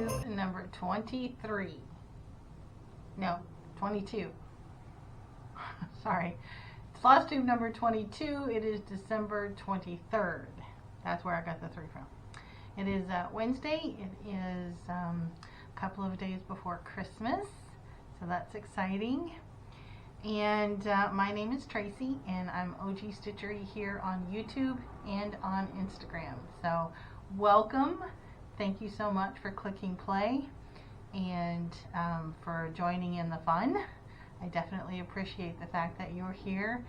Flosstube number 23. No, 22. Sorry. It's Flosstube number 22. It is December 23rd. That's where I got the 3 from. It is Wednesday. It is a couple of days before Christmas, so that's exciting. And my name is Tracy, and I'm OG Stitchery here on YouTube and on Instagram. So welcome. Thank you so much for clicking play and for joining in the fun. I definitely appreciate the fact that you're here.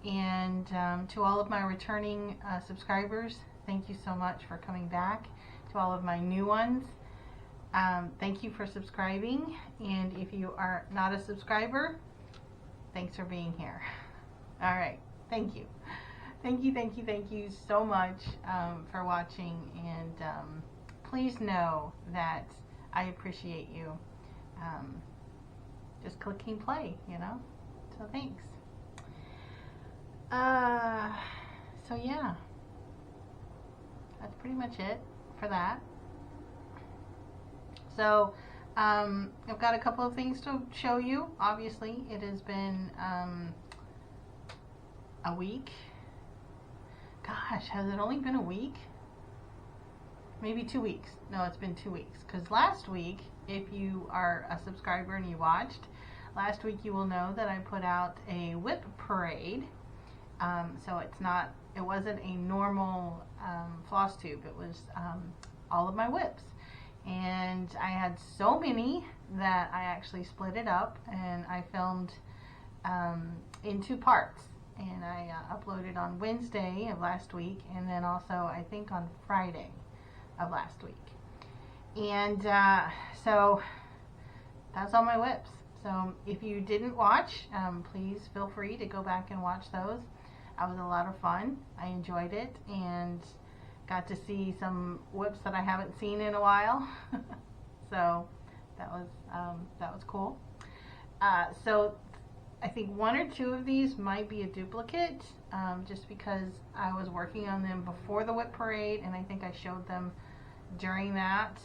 And to all of my returning subscribers, thank you so much for coming back. To all of my new ones, thank you for subscribing. And if you are not a subscriber, thanks for being here. All right, thank you. Thank you so much for watching, and please know that I appreciate you just clicking play, you know, so thanks. So yeah, that's pretty much it for that. So I've got a couple of things to show you. Obviously, it has been a week. Gosh, has it only been a week? Maybe 2 weeks. No, it's been 2 weeks. Because last week, if you are a subscriber and you watched, last week you will know that I put out a whip parade. So it wasn't a normal Flosstube. It was all of my whips. And I had so many that I actually split it up, and I filmed in 2 parts. And I uploaded on Wednesday of last week, and then also I think on Friday of last week. And so that's all my whips. So if you didn't watch, please feel free to go back and watch those. That was a lot of fun. I enjoyed it and got to see some whips that I haven't seen in a while. So that was cool. So I think 1 or 2 of these might be a duplicate, just because I was working on them before the whip parade, and I think I showed them during that,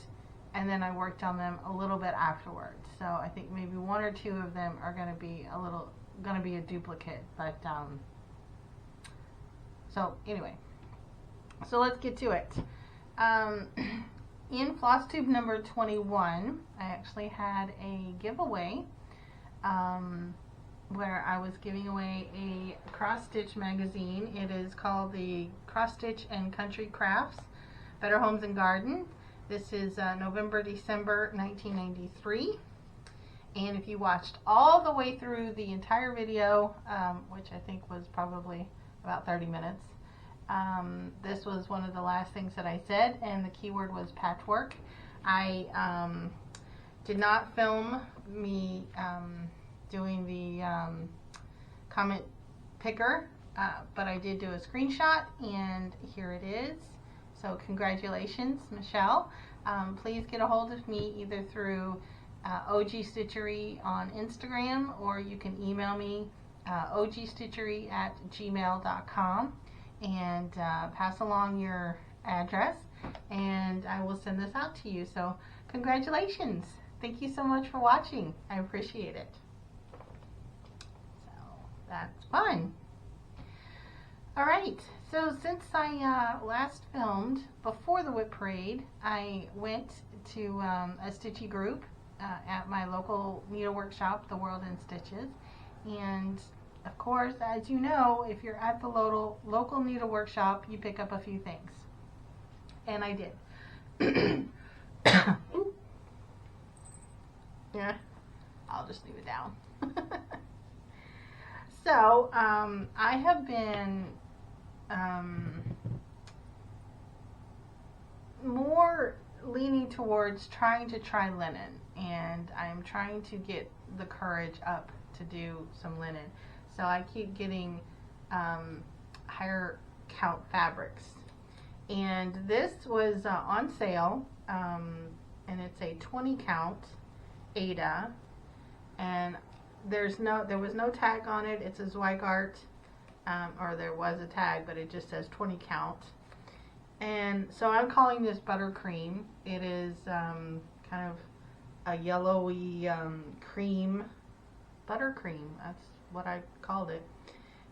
and then I worked on them a little bit afterwards. So I think maybe 1 or 2 of them are going to be a duplicate. But so anyway, so let's get to it. In Flosstube number 21, I actually had a giveaway where I was giving away a cross stitch magazine. It is called the Cross Stitch and Country Crafts, Better Homes and Garden. This is November, December 1993. And if you watched all the way through the entire video, which I think was probably about 30 minutes, this was one of the last things that I said, and the keyword was patchwork. I did not film me doing the comment picker, but I did do a screenshot, and here it is. So congratulations, Michelle. Please get a hold of me either through OG Stitchery on Instagram, or you can email me ogstitchery@gmail.com and pass along your address, and I will send this out to you. So congratulations. Thank you so much for watching. I appreciate it. That's fun. Alright, so since I last filmed before the whip parade, I went to a stitchy group at my local needlework shop, The World in Stitches. And of course, as you know, if you're at the local needlework shop, you pick up a few things. And I did. Yeah, I'll just leave it down. So, I have been more leaning towards trying to try linen, and I'm trying to get the courage up to do some linen. So I keep getting higher count fabrics. And this was on sale, and it's a 20 count Ada, and there was no tag on it. It says Zweigart, or there was a tag, but it just says 20 count. And so I'm calling this buttercream. It is kind of a yellowy cream, buttercream. That's what I called it.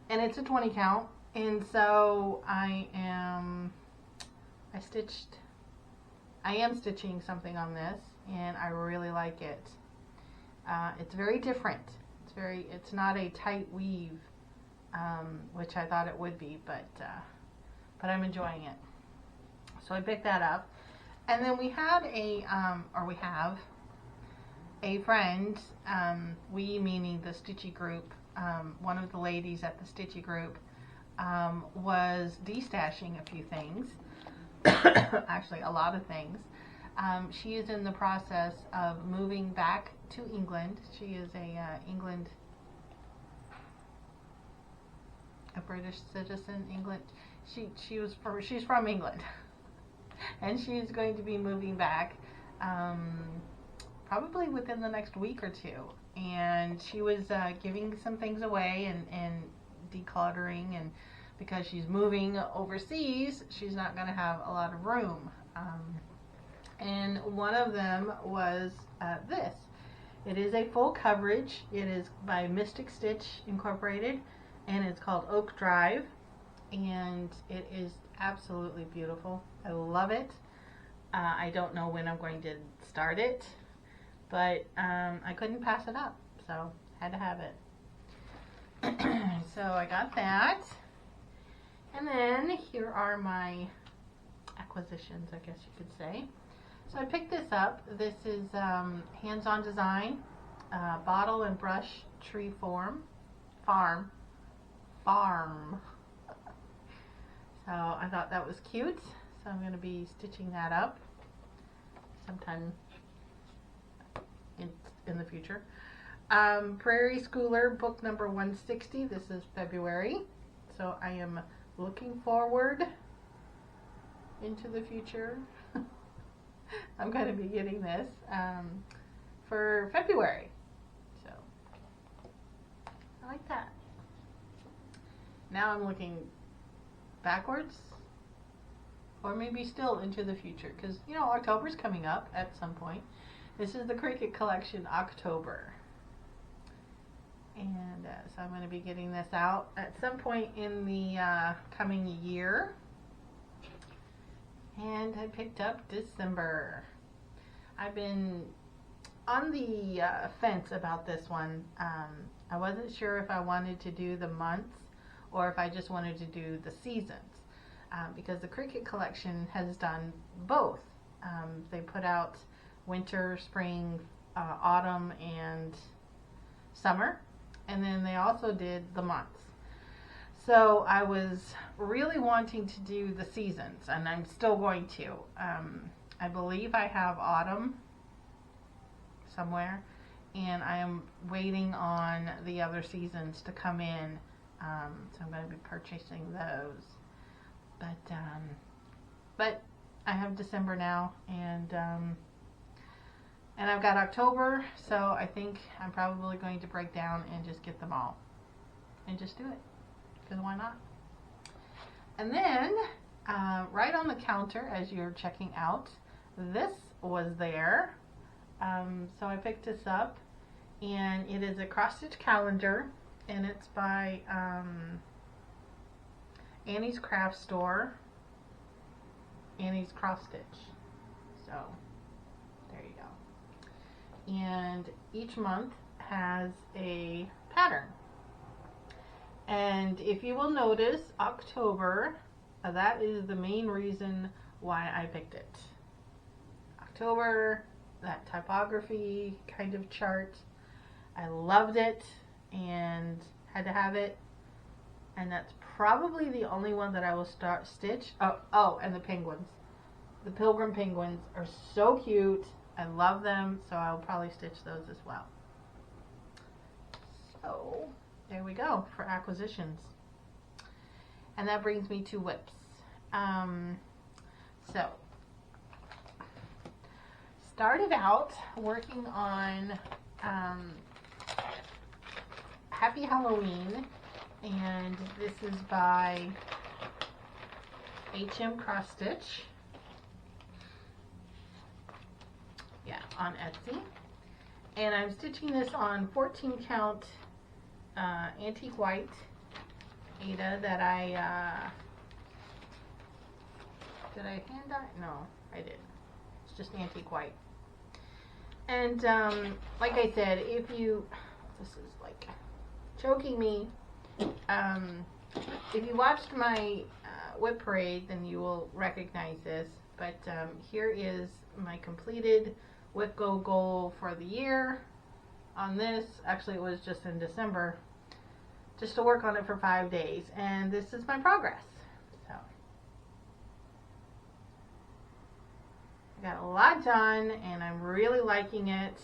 And it's a 20 count. And so I am stitching something on this, and I really like it. It's very different. It's not a tight weave, which I thought it would be, but I'm enjoying it. So I picked that up. And then we had we have a friend, we meaning the Stitchy group, one of the ladies at the Stitchy group was destashing a few things, actually a lot of things. She is in the process of moving back to England. She is a British citizen. She's from England. And she's going to be moving back probably within the next week or two. And she was giving some things away and decluttering, and because she's moving overseas, she's not going to have a lot of room. And one of them was this. It is a full coverage. It is by Mystic Stitch Incorporated, and it's called Oak Drive, and it is absolutely beautiful. I love it. I don't know when I'm going to start it, but I couldn't pass it up, so had to have it. So I got that, and then here are my acquisitions, I guess you could say. So I picked this up. This is hands-on design, bottle and brush tree farm. So I thought that was cute, so I'm going to be stitching that up sometime in the future. Prairie Schooler book number 160. This is February, so I am looking forward into the future. I'm going to be getting this for February, so I like that. Now I'm looking backwards, or maybe still into the future, because you know October's coming up at some point. This is the Cricut Collection October, and so I'm going to be getting this out at some point in the coming year. And I picked up December. I've been on the fence about this one. I wasn't sure if I wanted to do the months or if I just wanted to do the seasons, because the Cricut Collection has done both. They put out winter, spring, autumn, and summer, and then they also did the months. So I was really wanting to do the seasons, and I'm still going to. I believe I have autumn somewhere, and I am waiting on the other seasons to come in. So I'm going to be purchasing those. But I have December now, and I've got October, so I think I'm probably going to break down and just get them all and just do it, because why not? And then right on the counter as you're checking out, this was there. So I picked this up, and it is a cross stitch calendar, and it's by Annie's Craft Store, Annie's Cross Stitch. So there you go. And each month has a pattern. And if you will notice, October, that is the main reason why I picked it. October, that typography kind of chart, I loved it and had to have it. And that's probably the only one that I will stitch. Oh, and the penguins. The Pilgrim penguins are so cute. I love them, so I'll probably stitch those as well. So there we go for acquisitions. And that brings me to whips. So started out working on Happy Halloween, and this is by HM cross stitch. Yeah, on Etsy. And I'm stitching this on 14 count antique white Aida that I did I hand dye? No, I didn't. It's just antique white. And like I said, if you, this is like choking me. If you watched my whip parade, then you will recognize this. But here is my completed whip go goal for the year on this. Actually, it was just in December, just to work on it for 5 days. And this is my progress. So I got a lot done, and I'm really liking it.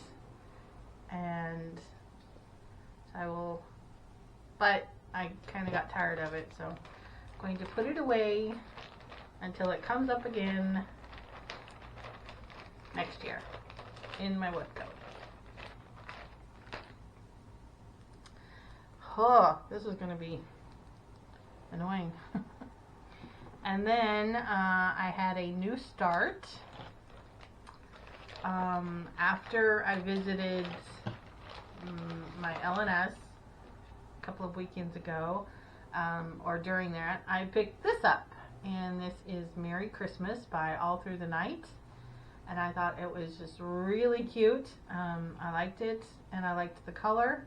And I will, but I kind of got tired of it, so I'm going to put it away until it comes up again next year in my whip coat. Oh, this is going to be annoying. And then I had a new start after I visited my LNS a couple of weekends ago, or during that. I picked this up, and this is Merry Christmas by All Through the Night, and I thought it was just really cute. I liked it, and I liked the color.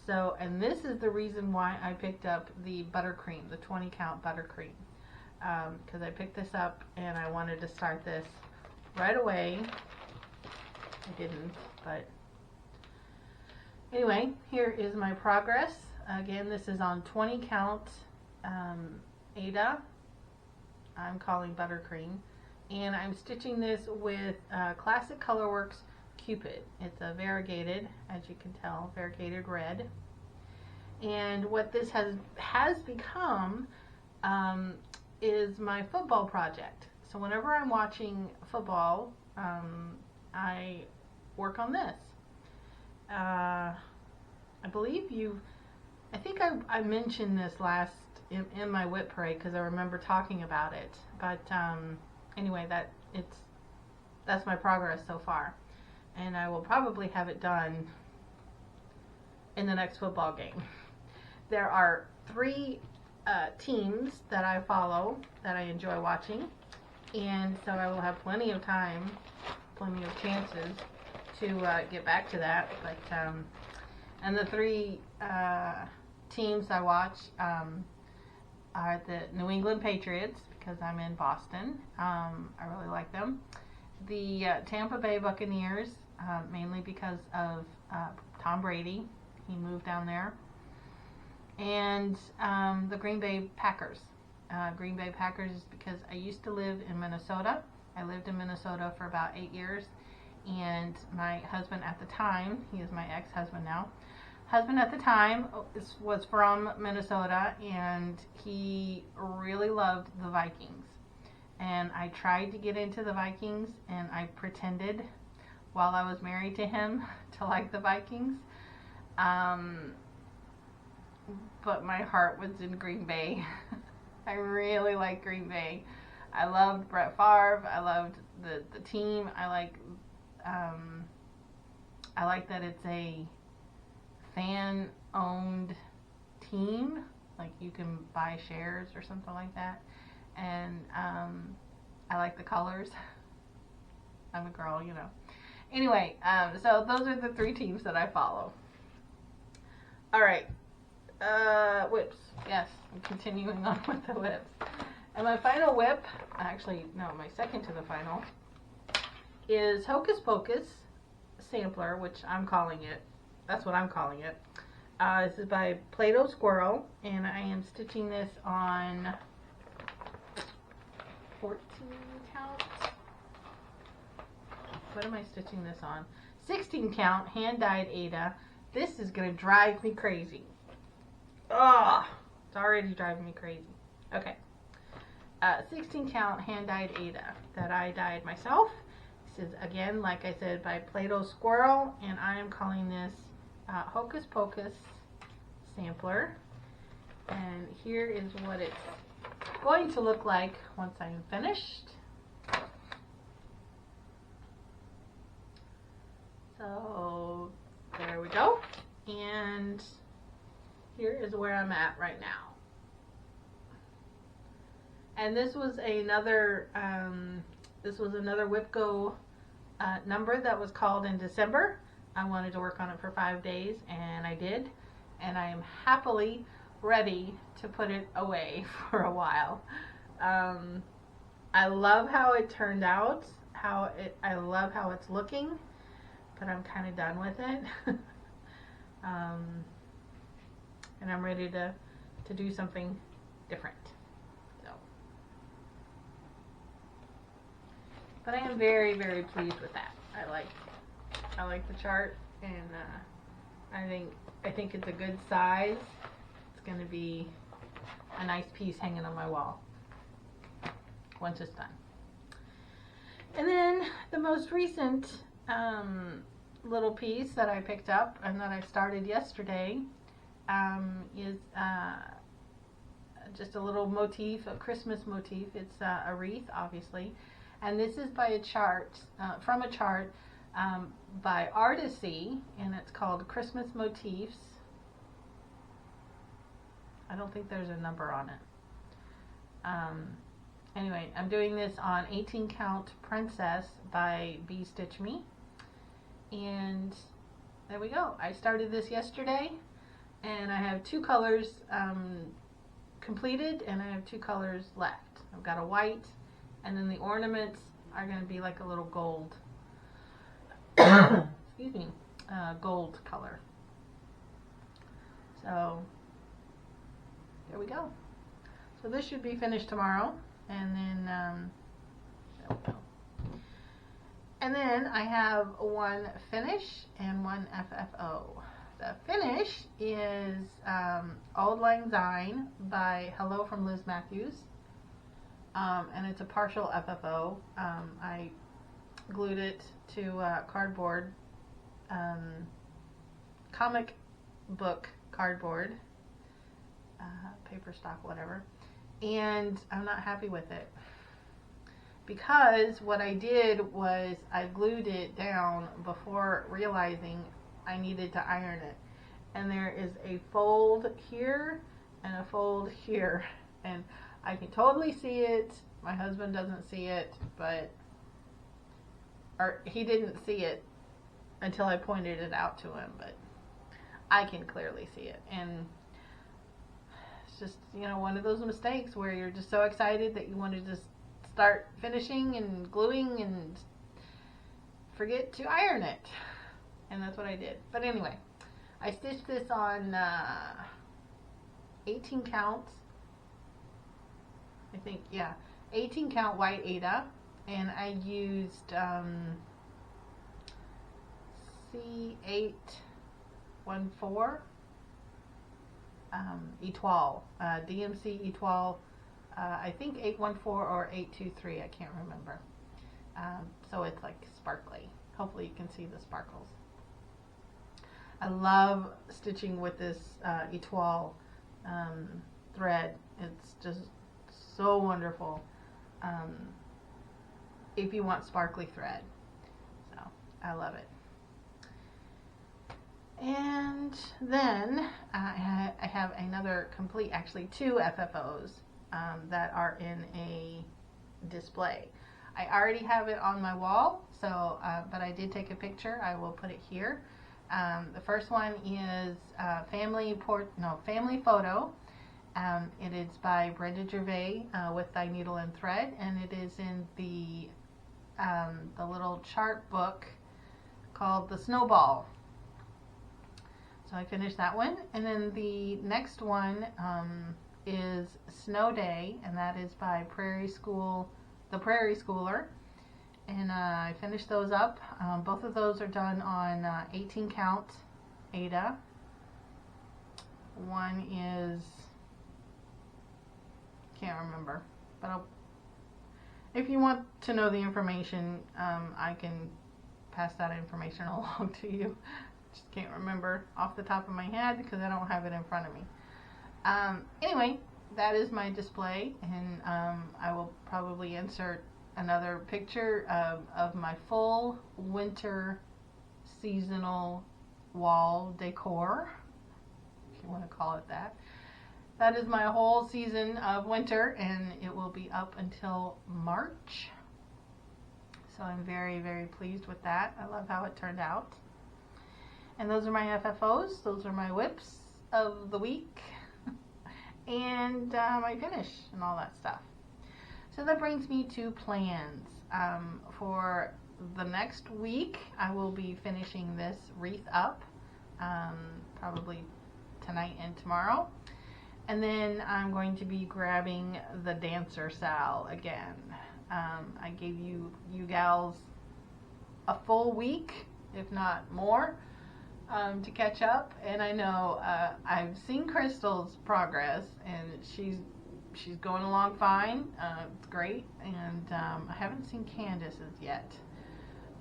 So, and this is the reason why I picked up the buttercream, the 20 count buttercream, because I picked this up and I wanted to start this right away. I didn't, but anyway, here is my progress. Again, this is on 20 count Aida. I'm calling buttercream, and I'm stitching this with Classic Colorworks Cupid. It's a variegated, as you can tell, variegated red. And what this has become is my football project. So whenever I'm watching football, I work on this. I believe I think I mentioned this last in my whip parade because I remember talking about it. But anyway, that's my progress so far, and I will probably have it done in the next football game. There are 3 teams that I follow that I enjoy watching, and so I will have plenty of time, plenty of chances to get back to that. But and the 3 teams I watch are the New England Patriots, because I'm in Boston. I really like them. The Tampa Bay Buccaneers, mainly because of Tom Brady. He moved down there. And the Green Bay Packers. Green Bay Packers is because I used to live in Minnesota. I lived in Minnesota for about 8 years. And my husband at the time, he is my ex-husband now, husband at the time was from Minnesota, and he really loved the Vikings. And I tried to get into the Vikings, and I pretended while I was married to him to like the Vikings. But my heart was in Green Bay. I really like Green Bay. I loved Brett Favre. I loved the team. I like that it's a fan-owned team. Like, you can buy shares or something like that. And I like the colors. I'm a girl, you know. Anyway, so those are the 3 teams that I follow. All right. Whips. Yes, I'm continuing on with the whips. And my final whip, actually, no, my second to the final, is Hocus Pocus Sampler, which I'm calling it. That's what I'm calling it. This is by Play-Doh Squirrel, and I am stitching this on 14 count. What am I stitching this on? 16 count hand-dyed Aida. This is going to drive me crazy. Oh, it's already driving me crazy. Okay. 16 count hand-dyed Aida that I dyed myself. This is, again, like I said, by Play-Doh Squirrel, and I am calling this Hocus Pocus Sampler. And here is what it going to look like once I'm finished. So there we go. And here is where I'm at right now. And this was another WIPGO number that was called in December. I wanted to work on it for 5 days, and I did. And I am happily ready to put it away for a while. I love how it turned out. I love how it's looking, but I'm kind of done with it. And I'm ready to do something different. So, but I am very, very pleased with that. I like the chart, and I think it's a good size. It's going to be a nice piece hanging on my wall once it's done. And then the most recent little piece that I picked up and that I started yesterday is just a little motif, a Christmas motif. It's a wreath, obviously, and this is by a chart, from a chart by Artisy, and it's called Christmas Motifs. I don't think there's a number on it. Anyway, I'm doing this on 18 Count Princess by Be Stitch Me. And there we go. I started this yesterday, and I have 2 colors completed, and I have 2 colors left. I've got a white, and then the ornaments are going to be like a little gold, excuse me, gold color. So there we go. So this should be finished tomorrow, and then there we go. And then I have one finish and one FFO. The finish is Auld Lang Syne by Hello from Liz Matthews. And it's a partial FFO. I glued it to cardboard, comic book cardboard, paper stock, whatever. And I'm not happy with it, because what I did was I glued it down before realizing I needed to iron it. And there is a fold here and a fold here, and I can totally see it. My husband doesn't see it, or he didn't see it until I pointed it out to him, but I can clearly see it. And it's just, you know, one of those mistakes where you're just so excited that you want to just start finishing and gluing and forget to iron it. And that's what I did. But anyway, I stitched this on 18 count, I think, yeah, 18 count white Aida, and I used C814 Etoile, DMC Etoile, I think 814 or 823, I can't remember. So it's like sparkly. Hopefully you can see the sparkles. I love stitching with this Etoile thread. It's just so wonderful if you want sparkly thread. So I love it. And then I have another complete, actually 2 FFOs that are in a display. I already have it on my wall, so but I did take a picture. I will put it here. The first one is family photo. It is by Brenda Gervais with Thy Needle and Thread, and it is in the little chart book called The Snowball. So I finished that one, and then the next one is Snow Day, and that is by The Prairie Schooler, and I finished those up. Both of those are done on 18 count Aida. One is, can't remember, but if you want to know the information, I can pass that information along to you. Just can't remember off the top of my head because I don't have it in front of me. Anyway, that is my display, and I will probably insert another picture of my full winter seasonal wall decor, if you want to call it that. That is my whole season of winter, and it will be up until March. So I'm very, very pleased with that. I love how it turned out. And those are my FFOs. Those are my whips of the week. And my finish and all that stuff. So that brings me to plans. For the next week, I will be finishing this wreath up. Probably tonight and tomorrow. And then I'm going to be grabbing the Dancersal again. I gave you gals a full week, if not more, to catch up. And I know I've seen Krystal's progress, and she's going along fine. It's great. And I haven't seen Candace's yet,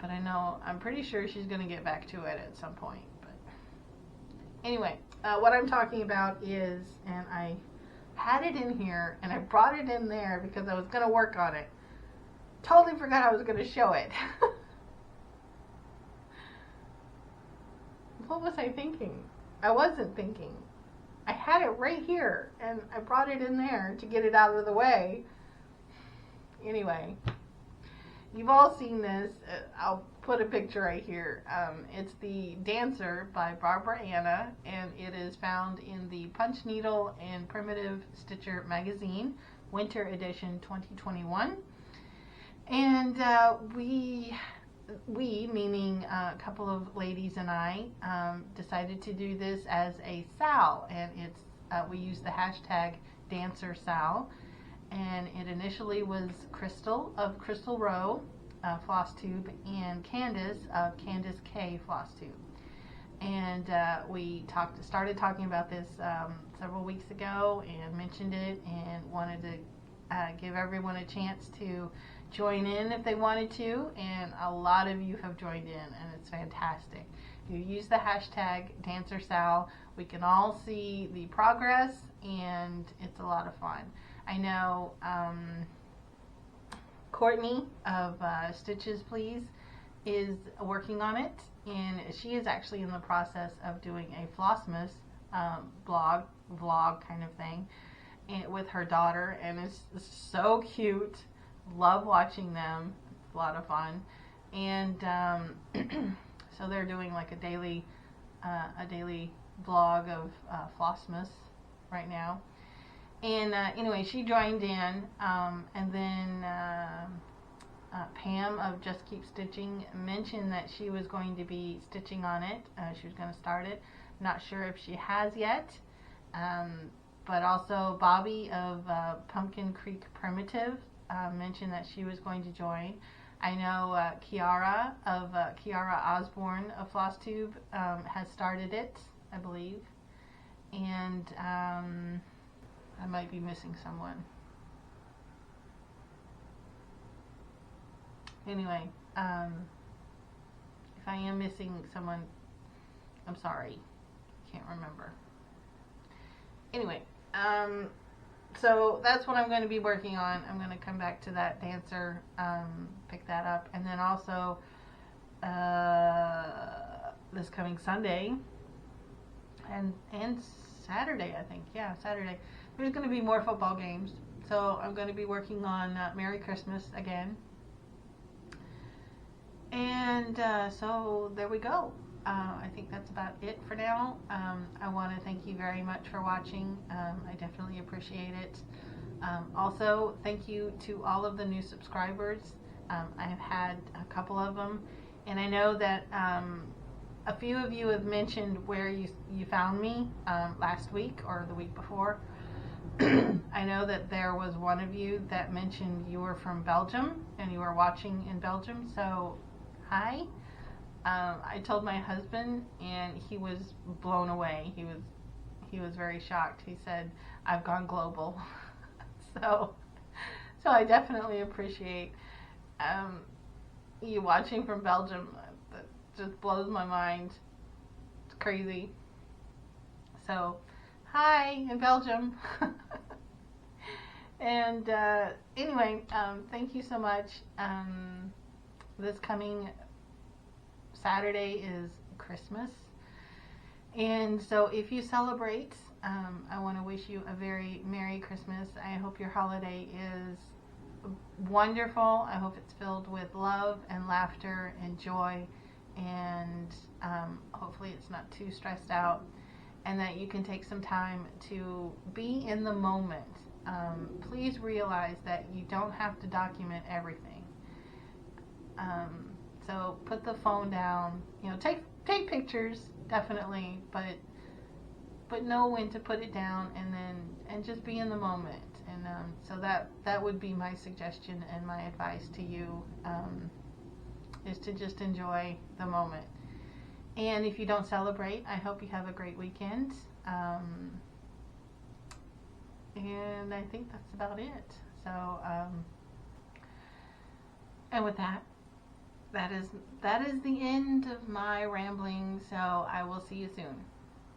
but I'm pretty sure she's going to get back to it at some point. Anyway, what I'm talking about is, and I had it in here, and I brought it in there because I was going to work on it. Totally forgot I was going to show it. What was I thinking? I wasn't thinking. I had it right here, and I brought it in there to get it out of the way. Anyway, you've all seen this. I'll put a picture right here. It's the Dancer by Barbara Anna, and it is found in the Punch Needle and Primitive Stitcher magazine, Winter Edition 2021. And we meaning a couple of ladies and I, decided to do this as a SAL, and it's we use the hashtag Dancersal, and it initially was Krystal of Krystal Rowe Flosstube, and Candace of Candace K Flosstube. And we started talking about this several weeks ago and mentioned it and wanted to give everyone a chance to join in if they wanted to, and a lot of you have joined in, and it's fantastic. You use the hashtag Dancersal. We can all see the progress, and it's a lot of fun. I know Courtney of Stitches Please is working on it, and she is actually in the process of doing a Flossmas vlog kind of thing with her daughter, and it's so cute. Love watching them. It's a lot of fun. And so they're doing like a daily vlog of Flossmas right now. And anyway, she joined in, and then Pam of Just Keep Stitching mentioned that she was going to be stitching on it. She was going to start it. Not sure if she has yet. But also Bobbi of Pumpkin Creek Primitive mentioned that she was going to join. I know Chiara of Chiara Osborne of Flosstube has started it, I believe. And I might be missing someone. Anyway, if I am missing someone, I'm sorry. Can't remember. Anyway, so that's what I'm going to be working on. I'm going to come back to that dancer, pick that up, and then also this coming Sunday and Saturday, I think. Yeah, Saturday. There's going to be more football games, so I'm going to be working on Merry Christmas again. And so there we go. I think that's about it for now. I want to thank you very much for watching. I definitely appreciate it. Also, thank you to all of the new subscribers. I have had a couple of them, and I know that a few of you have mentioned where you found me last week or the week before. I know that there was one of you that mentioned you were from Belgium and you were watching in Belgium, so hi. I told my husband, and he was blown away. He was very shocked. He said, "I've gone global." so I definitely appreciate you watching from Belgium. That just blows my mind. It's crazy. So, hi in Belgium. And anyway, thank you so much. This coming Saturday is Christmas. And so if you celebrate, I want to wish you a very Merry Christmas. I hope your holiday is wonderful. I hope it's filled with love and laughter and joy, and hopefully it's not too stressed out, and that you can take some time to be in the moment. Please realize that you don't have to document everything. So put the phone down, take pictures, definitely, but know when to put it down, and just be in the moment. And so that would be my suggestion and my advice to you, is to just enjoy the moment. And if you don't celebrate, I hope you have a great weekend. And I think that's about it. So, and with that is the end of my rambling. So I will see you soon.